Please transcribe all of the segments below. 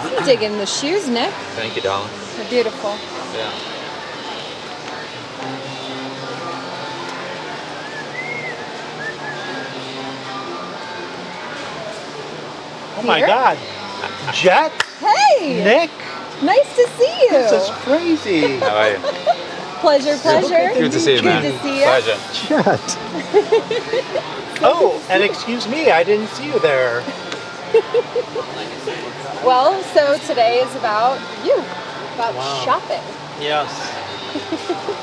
I'm digging the shoes, Nick. Thank you, darling. They're beautiful. Yeah. Oh my Peter? God. Jet? Hey! Nick? Nice to see you. This is crazy. How are you? Pleasure. Good to see you, man. Good to see you. Pleasure. Jet. Oh, and excuse me, I didn't see you there. Well, so today is about you, about Wow. shopping. Yes.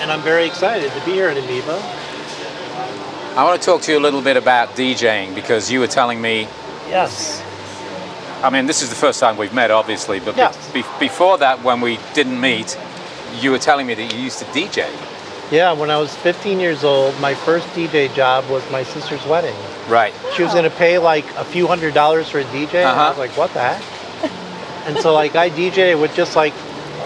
And I'm very excited to be here at Amoeba. I want to talk to you a little bit about DJing because you were telling me, Yes. I mean, this is the first time we've met, obviously, but Yes. before that, when we didn't meet, you were telling me that you used to DJ. Yeah, when I was 15 years old, my first DJ job was my sister's wedding. Right. She was going to pay like a few $100s for a DJ. And I was like, what the heck? And so like I DJed with just like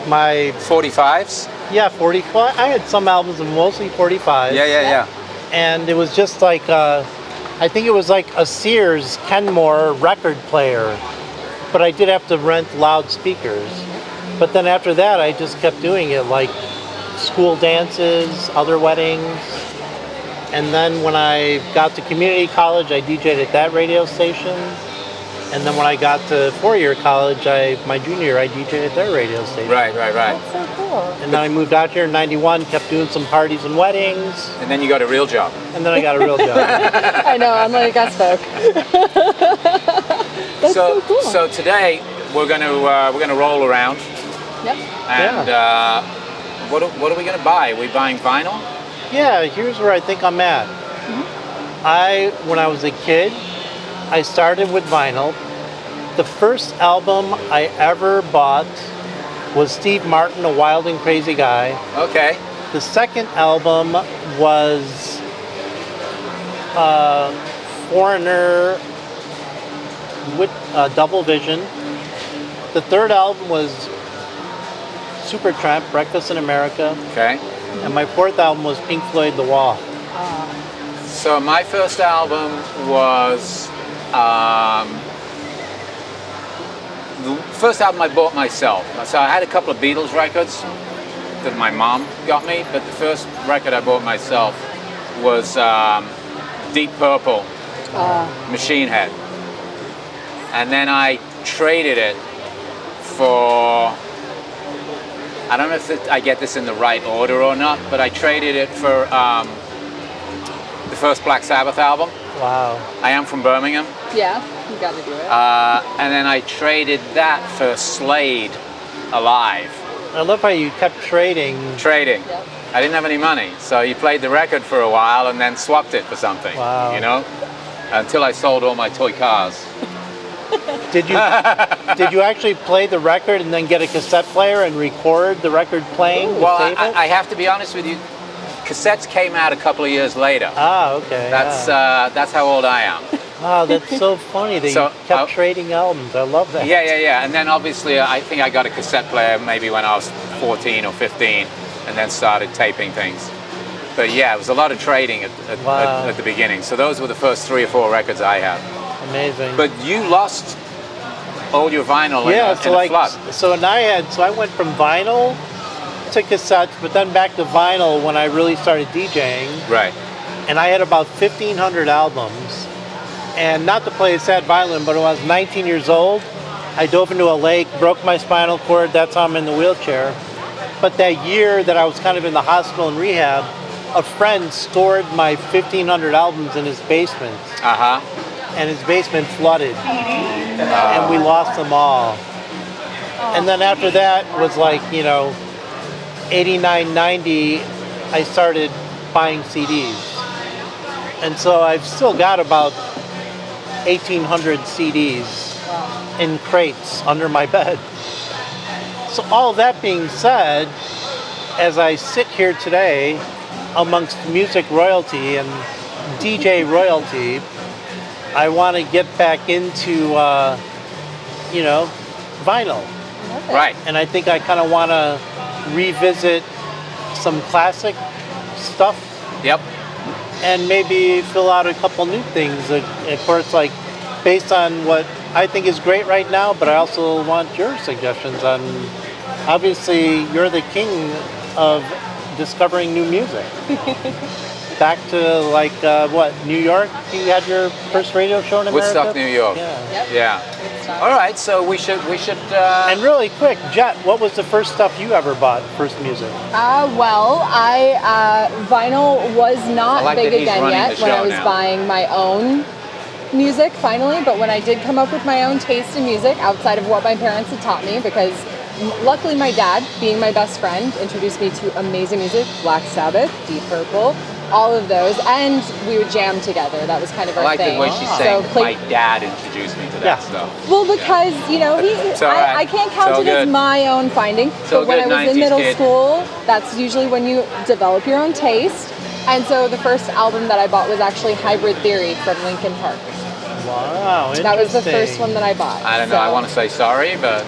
my 45s? Yeah, 45. I had some albums, mostly 45. Yeah. And it was just like, I think it was like a Sears Kenmore record player, but I did have to rent loudspeakers. But then after that, I just kept doing it, like school dances, other weddings. And then when I got to community college, I DJed at that radio station. And then when I got to four-year college, my junior year, I DJed at their radio station. Right. That's so cool. And then I moved out here in 91, kept doing some parties and weddings, And then you got a real job. and then I got a real job. I know, unlike us folk. That's so cool. So today we're gonna roll around, Yep. and what are we gonna buy? Are we buying vinyl? Yeah, here's where I think I'm at. When I was a kid, I started with vinyl. The first album I ever bought was Steve Martin, A Wild and Crazy Guy. Okay. The second album was Foreigner with Double Vision. The third album was Supertramp, Breakfast in America. Okay. And my fourth album was Pink Floyd, The Wall. So my first album was the first album I bought myself. So I had a couple of Beatles records that my mom got me, but the first record I bought myself was Deep Purple, Machine Head. And then I traded it for, I don't know if I get this in the right order or not, but I traded it for the first Black Sabbath album. Wow. I Am From Birmingham. Yeah, you got to do it. And then I traded that for Slade, Alive. I love how you kept trading. Trading. Yep. I didn't have any money, so you played the record for a while and then swapped it for something. Wow. You know, until I sold all my toy cars. Did you actually play the record and then get a cassette player and record the record playing? to Well, save it? I have to be honest with you. Cassettes came out a couple of years later. Okay. That's how old I am. Wow, that's so funny that So, you kept trading albums. I love that. Yeah. And then obviously I think I got a cassette player maybe when I was 14 or 15 and then started taping things. But yeah, it was a lot of trading at the beginning. So those were the first 3 or 4 records I had. Amazing. But you lost all your vinyl in a flood. So I went from vinyl to cassettes, but then back to vinyl when I really started DJing. Right. And I had about 1,500 albums. And not to play a sad violin, but when I was 19 years old, I dove into a lake, broke my spinal cord. That's how I'm in the wheelchair. But that year that I was kind of in the hospital and rehab, a friend stored my 1,500 albums in his basement. And his basement flooded. And we lost them all. And then after that was like, 89, 90, I started buying CDs. And so I've still got about 1,800 CDs in crates under my bed. So all that being said, as I sit here today amongst music royalty and DJ royalty, I want to get back into, vinyl. Right. And I think I kind of want to revisit some classic stuff. Yep. And maybe fill out a couple new things. Of course, like based on what I think is great right now, but I also want your suggestions on. Obviously, you're the king of discovering new music. Back to like what, New York? You had your first radio show in America? Woodstock, New York. Yeah. Yep. Yeah. Woodstock. All right, so we should. And really quick, Jet, what was the first stuff you ever bought? First music? Well, vinyl was I not like big that he's again running yet the when I show was now. buying my own music finally, but when I did come up with my own taste in music outside of what my parents had taught me, because luckily my dad, being my best friend, introduced me to amazing music, Black Sabbath, Deep Purple, all of those, and we would jam together. That was kind of our I like thing. the way she's saying my dad introduced me to that Yeah. stuff. Well, because, you know, It's all right. I can't count It's all it as good. my own finding, all but when I good, was in 90s middle kid. school, that's usually when you develop your own taste. And so the first album that I bought was actually Hybrid Theory from Linkin Park. Wow, interesting. That was the first one that I bought. I don't know. I want to say sorry, but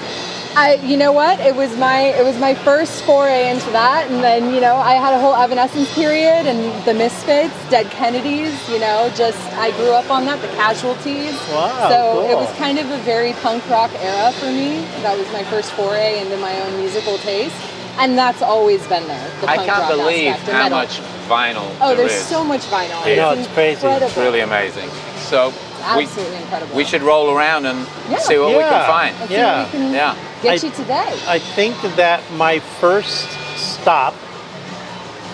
You know what? It was my first foray into that, and then I had a whole Evanescence period and the Misfits, Dead Kennedys. I grew up on that, the Casualties. Wow, So cool. it was kind of a very punk rock era for me. That was my first foray into my own musical taste, and that's always been there. The I punk can't rock believe aspect, and how metal. much vinyl Oh, there there's is. so much vinyl. I know, it's crazy. Incredible. It's really amazing. So Absolutely incredible. we should roll around and Yeah. see what we Yeah. can find. Let's see Yeah. what we can Yeah. get you today. I think that my first stop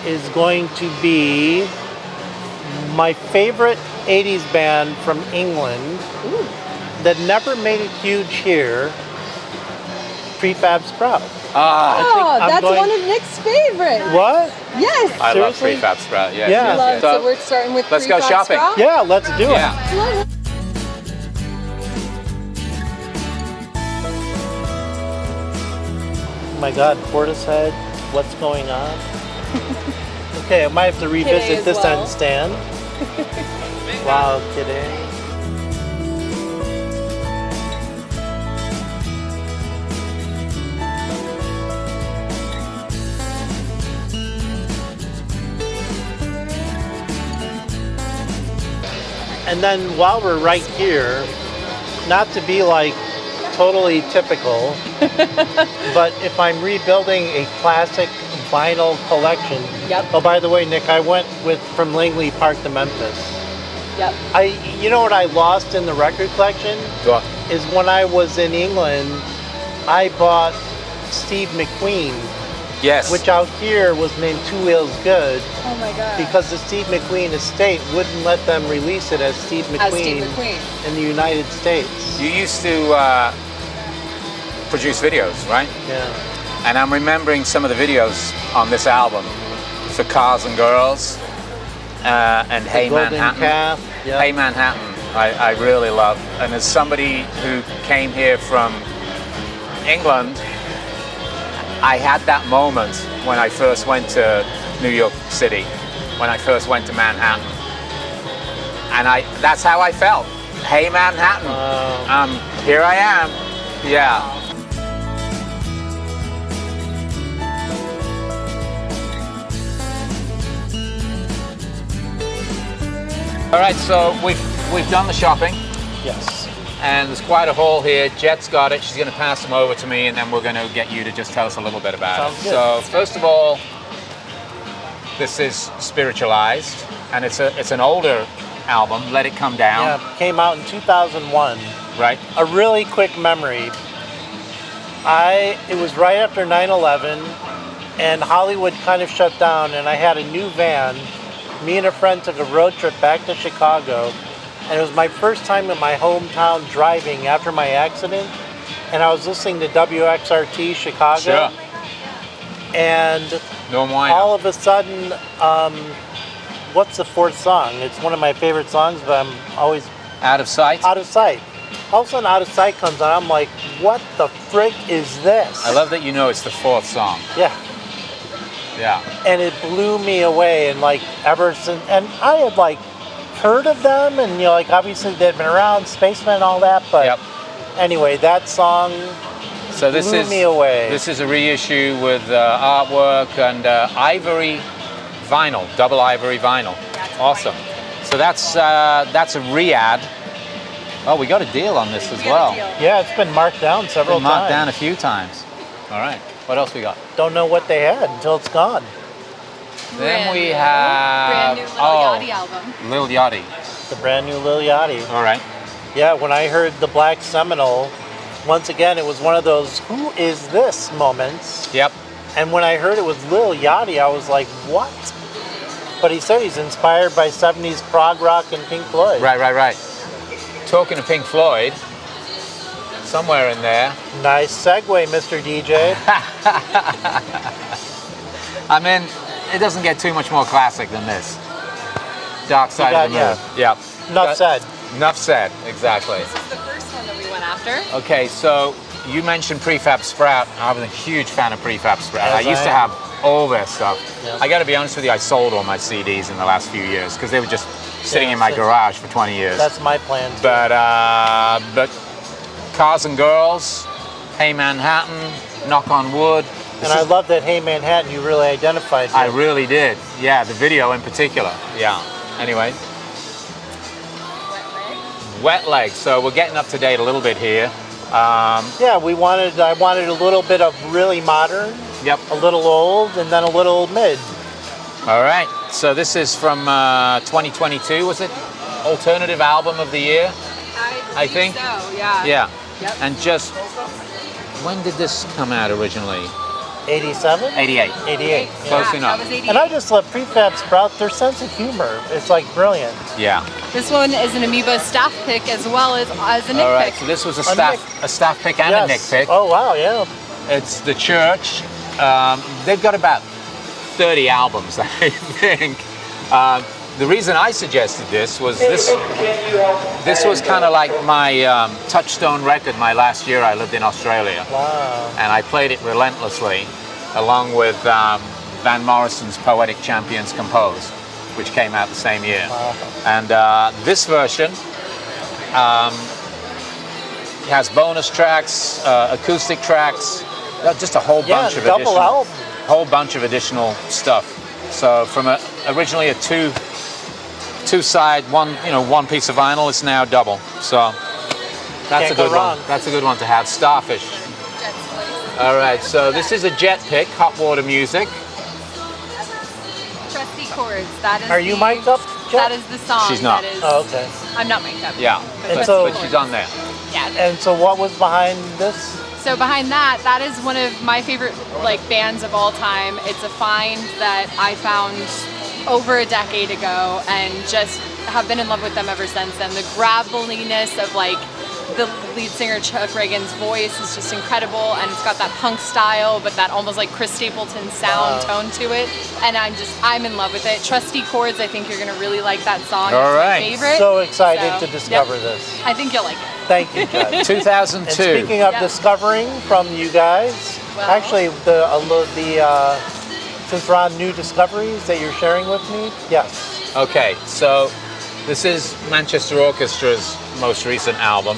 is going to be my favorite 80s band from England Ooh. that never made it huge here, Prefab Sprout. Ah, Oh, I'm that's going- one of Nick's favorites. What? Yes. I love Seriously? Prefab Sprout. Yes, Yeah. yes, Love, yes. so we're starting with let's go Prefab shopping. Sprout? Yeah, let's do it. Yeah. Oh my God, Portishead, what's going on? Okay, I might have to revisit as this well. end stand. Wow, kidding. And then while we're right here, not to be like totally typical, but if I'm rebuilding a classic vinyl collection. Yep. Oh, by the way, Nick, I went from Langley Park to Memphis. Yep. You know what I lost in the record collection Go on. is when I was in England, I bought Steve McQueen, Yes. which out here was named Two Wheels Good, Oh my God. because the Steve McQueen estate wouldn't let them release it as Steve As Steve McQueen McQueen. in the United States. you used to produce videos, right? Yeah. And I'm remembering some of the videos on this album for Cars and Girls and Hey Golden Manhattan. Calf. Yeah. Hey Manhattan, I really love. And as somebody who came here from England, I had that moment when I first went to New York City, when I first went to Manhattan. And that's how I felt. Hey Manhattan, here I am. Yeah. All right, so we've done the shopping, Yes. and there's quite a haul here. Jet's got it. She's going to pass them over to me, and then we're going to get you to just tell us a little bit about Sounds it. good. So first of all, this is Spiritualized, and it's an older album. Let It Come Down. Yeah, came out in 2001. Right. A really quick memory. It was right after 9/11, and Hollywood kind of shut down, and I had a new van. Me and a friend took a road trip back to Chicago, and it was my first time in my hometown driving after my accident, and I was listening to WXRT Chicago, Sure. and No wine. all of a sudden, what's the fourth song? It's one of my favorite songs, but I'm always Out of Sight. Out of Sight. All of a sudden, Out of Sight comes on. I'm like, what the frick is this? I love that you know it's the fourth song. Yeah. Yeah. And it blew me away. And like ever since, and I had like heard of them, and like obviously they'd been around, Spaceman and all that. But Yep. anyway, that song So this blew is me away. This is a reissue with artwork and ivory vinyl, double ivory vinyl. Awesome. So that's a Riyadh. Oh, we got a deal on this as We got a well. deal. Yeah, it's been marked down several Been marked down a times. few times. All right. What else we got? Don't know what they had until it's gone. Then we Brand have new Lil Yachty album. Lil Yachty. The brand new Lil Yachty. All right. Yeah, when I heard the Black Seminole, once again, it was one of those "who is this" moments. Yep. And when I heard it was Lil Yachty, I was like, what? But he said he's inspired by 70s prog rock and Pink Floyd. Right. Talking to Pink Floyd, somewhere in there. Nice segue, Mr. DJ. I mean, it doesn't get too much more classic than this. Dark Side of the Moon. Yeah. Enough said. Enough said, exactly. This is the first one that we went after. Okay, so you mentioned Prefab Sprout. I was a huge fan of Prefab Sprout. As I used I to am. have all their stuff. Yeah. I got to be honest with you, I sold all my CDs in the last few years because they were just sitting Yeah, in my so- garage for 20 years. That's my plan. Too. But Cars and Girls, Hey Manhattan, Knock on Wood. And I love that Hey Manhattan, you really identified with. I really did. Yeah, the video in particular. Yeah. Anyway, Wet Leg. So we're getting up to date a little bit here. Yeah, I wanted a little bit of really modern, Yep. a little old, and then a little mid. All right. So this is from 2022. Was it alternative album of the year? I think. So, yeah. Yeah. Yep. And just when did this come out originally? 87? 88. 88. Close Yeah, enough. That was 88. And I just love Prefab Sprout, their sense of humor. It's like brilliant. Yeah. This one is an Amoeba staff pick as well as a Nick All right. pick. So this was a Nick. staff pick and a Nick pick. Oh, wow, yeah. It's the Church. They've got about 30 albums, I think. The reason I suggested this was this was kind of like my touchstone record my last year I lived in Australia. Wow. And I played it relentlessly along with Van Morrison's Poetic Champions Compose, which came out the same year. Wow. And this version has bonus tracks, acoustic tracks, just a whole bunch of double album. whole bunch of additional stuff. So from originally a two-side, one piece of vinyl, it's now double. So that's Can't a go good wrong. one. That's a good one to have. Starfish. All right, so this is a Jet pick, Hot Water Music. Trusty Chords. That is. Are you the- mic'd up, Jet? That is the song. She's not. That is, Oh, okay. I'm not mic'd up. Yeah, And but, so- but she's on there. Yeah. And so what was behind this? So behind that is one of my favorite bands of all time. It's a find that I found over a decade ago and just have been in love with them ever since then. The graveliness of the lead singer Chuck Reagan's voice is just incredible, and it's got that punk style, but that almost like Chris Stapleton sound tone to it. And I'm in love with it. Trusty Chords, I think you're gonna really like that song. All It's right. my favorite. So excited So, to discover yep. this. I think you'll like it. Thank you, Jet. And 2002. speaking of Yeah. discovering from you guys, Well- actually, since we're on new discoveries that you're sharing with me, yes. Okay, so this is Manchester Orchestra's most recent album.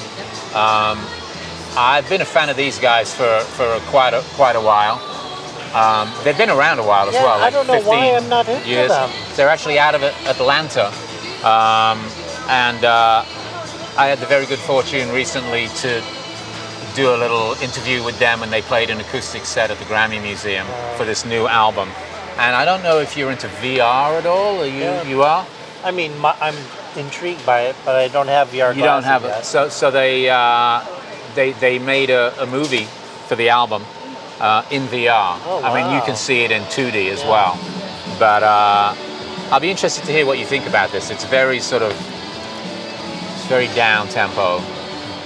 I've been a fan of these guys for quite a while. They've been around a while as Yeah, well. I don't know 15 why I'm not into years. them. They're actually out of Atlanta, and I had the very good fortune recently to do a little interview with them when they played an acoustic set at the Grammy Museum for this new album. And I don't know if you're into VR at all. Are you? Yeah. You are? I mean, I'm intrigued by it, but I don't have VR You don't have yet. it. So they made a movie for the album in VR. Oh, I mean, you wow. can see it in 2D as well. But I'll be interested to hear what you think about this. It's very very down tempo,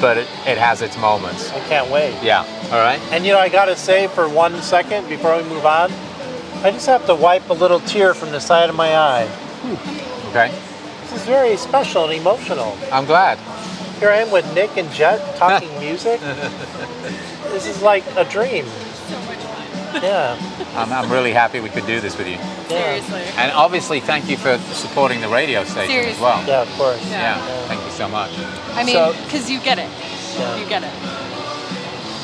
but it has its moments. I can't wait. Yeah. All right. And I gotta say for 1 second before we move on, I just have to wipe a little tear from the side of my eye. Okay. This is very special and emotional. I'm glad. Here I am with Nick and Jet talking music. This is like a dream. So much fun. Yeah. I'm really happy we could do this with you. Seriously. And obviously, thank you for supporting the radio station as Seriously. well. Yeah, of course. Yeah. Thank you so much. I mean, So- because you get it. Yeah. You get it.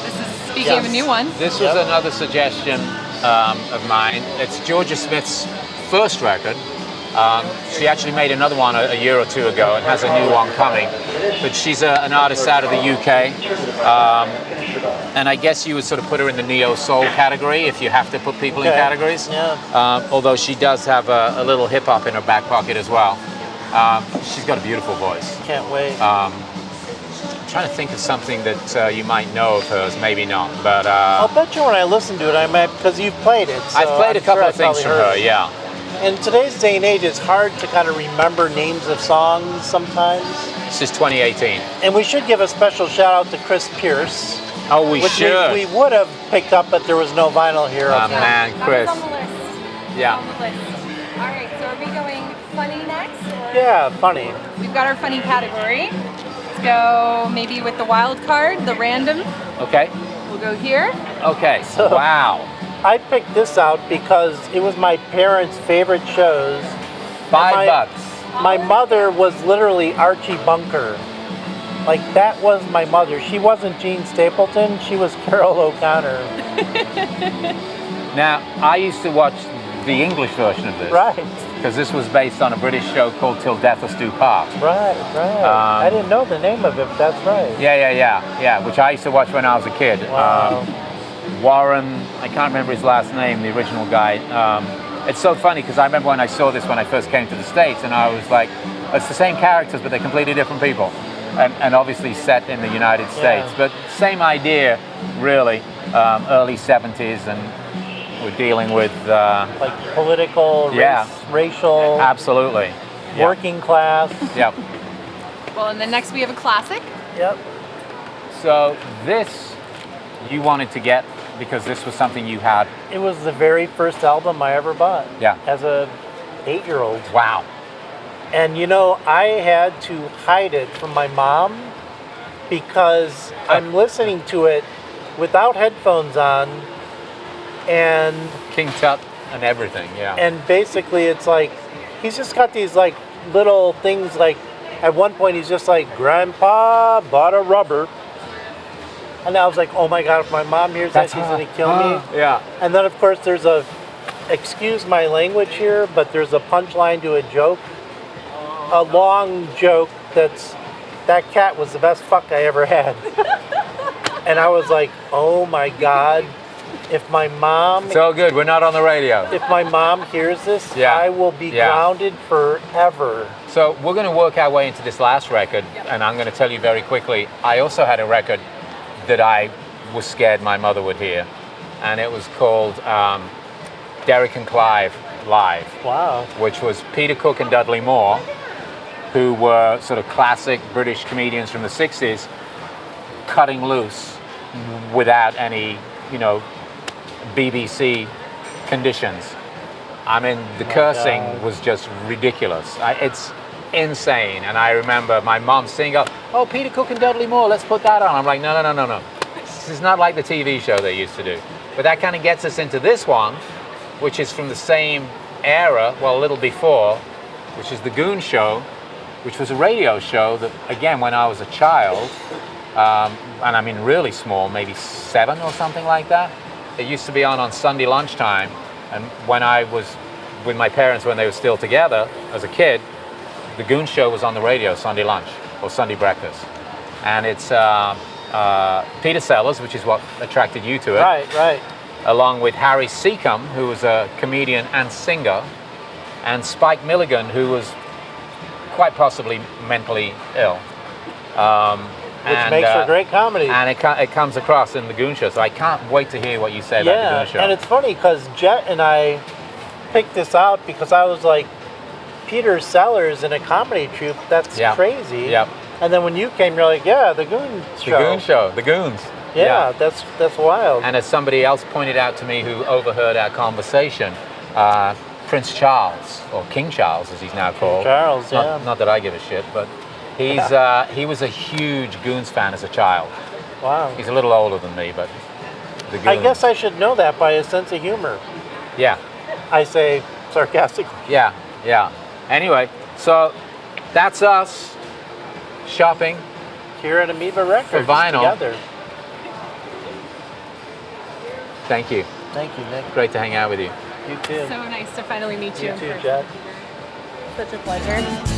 This is speaking of a new one. This was Yep. another suggestion of mine. It's Georgia Smith's first record, She actually made another one a year or two ago and has a new one coming. But she's an artist out of the UK. And I guess you would sort of put her in the neo-soul category if you have to put people in categories. Yeah. Although she does have a little hip-hop in her back pocket as well. She's got a beautiful voice. Can't wait. Trying to think of something that you might know of hers, maybe not, but I'll bet you when I listen to it, I might, because you've played it. So I've played a couple sure of things from her, yeah. In today's day and age, it's hard to kind of remember names of songs sometimes. This is 2018. And we should give a special shout out to Chris Pierce. Oh, we which should. We would have picked up, but there was no vinyl here. Oh, man, Chris. That was on the list. Yeah. On the list. All right, so are we going funny next? Or? Yeah, funny. We've got our funny category. Let's go maybe with the wild card, the random. Okay. We'll go here. Okay. So- Wow. I picked this out because it was my parents' favorite shows. $5. My mother was literally Archie Bunker. Like, that was my mother. She wasn't Jean Stapleton, she was Carol O'Connor. Now, I used to watch the English version of this. Right, Because this was based on a British show called Till Death Us Do Part. right. I didn't know the name of it, but that's right. Yeah, which I used to watch when I was a kid. Wow. Warren, I can't remember his last name, the original guy. It's so funny because I remember when I saw this when I first came to the States, and I was like, it's the same characters, but they're completely different people. And obviously set in the United States. But same idea, really, early 70s, and we're dealing with... Like political, racial, Absolutely. Yeah. working class. Yep. Well, and then next we have a classic. Yep. So this you wanted to get because this was something you had. It was the very first album I ever bought. Yeah. As a 8-year-old. Wow. And you know, I had to hide it from my mom because I'm listening to it without headphones on, and King Tut and everything, yeah. and basically it's like he's just got these like little things, like at one point he's just like, Grandpa bought a rubber. And I was like, oh my God, if my mom hears that, she's gonna kill me. Yeah. And then of course there's a, excuse my language here, but there's a punchline to a joke. A long joke that cat was the best fuck I ever had. And I was like, oh my God, if my mom... It's all good, we're not on the radio. If my mom hears this, Yeah. I will be grounded forever. So we're going to work our way into this last record, and I'm going to tell you very quickly, I also had a record that I was scared my mother would hear, and it was called Derek and Clive Live. Wow. Which was Peter Cook and Dudley Moore, who were sort of classic British comedians from the 60s, cutting loose without any, BBC conditions. I mean, the cursing was just ridiculous. It's insane. And I remember my mom saying, oh, Peter Cook and Dudley Moore, let's put that on. I'm like, no. This is not like the TV show they used to do. But that kind of gets us into this one, which is from the same era, well, a little before, which is The Goon Show, which was a radio show that, again, when I was a child, and I mean really small, maybe 7 or something like that, it used to be on Sunday lunchtime. And when I was with my parents, when they were still together as a kid, The Goon Show was on the radio Sunday lunch or Sunday breakfast. And it's Peter Sellers, which is what attracted you to it. Right. Along with Harry Seacombe, who was a comedian and singer, and Spike Milligan, who was quite possibly mentally ill. Which makes for great comedy. And it comes across in The Goon Show, so I can't wait to hear what you say about The Goon Show. And it's funny because Jet and I picked this out because I was like, Peter Sellers in a comedy troupe, that's crazy. Yep. And then when you came, you're like, yeah, The Goon Show. The Goon Show, The Goons. Yeah, that's wild. And as somebody else pointed out to me who overheard our conversation, Prince Charles, or King Charles as he's now called. Charles, Not that I give a shit, but he was a huge Goons fan as a child. Wow. He's a little older than me, but the Goons. I guess I should know that by his sense of humor. Yeah. I say sarcastically. Yeah. Anyway, so that's us shopping here at Amoeba Records for vinyl. Together. Thank you. Thank you, Nick. Great to hang out with you. You too. So nice to finally meet you. You in too, person. Jet. Such a pleasure.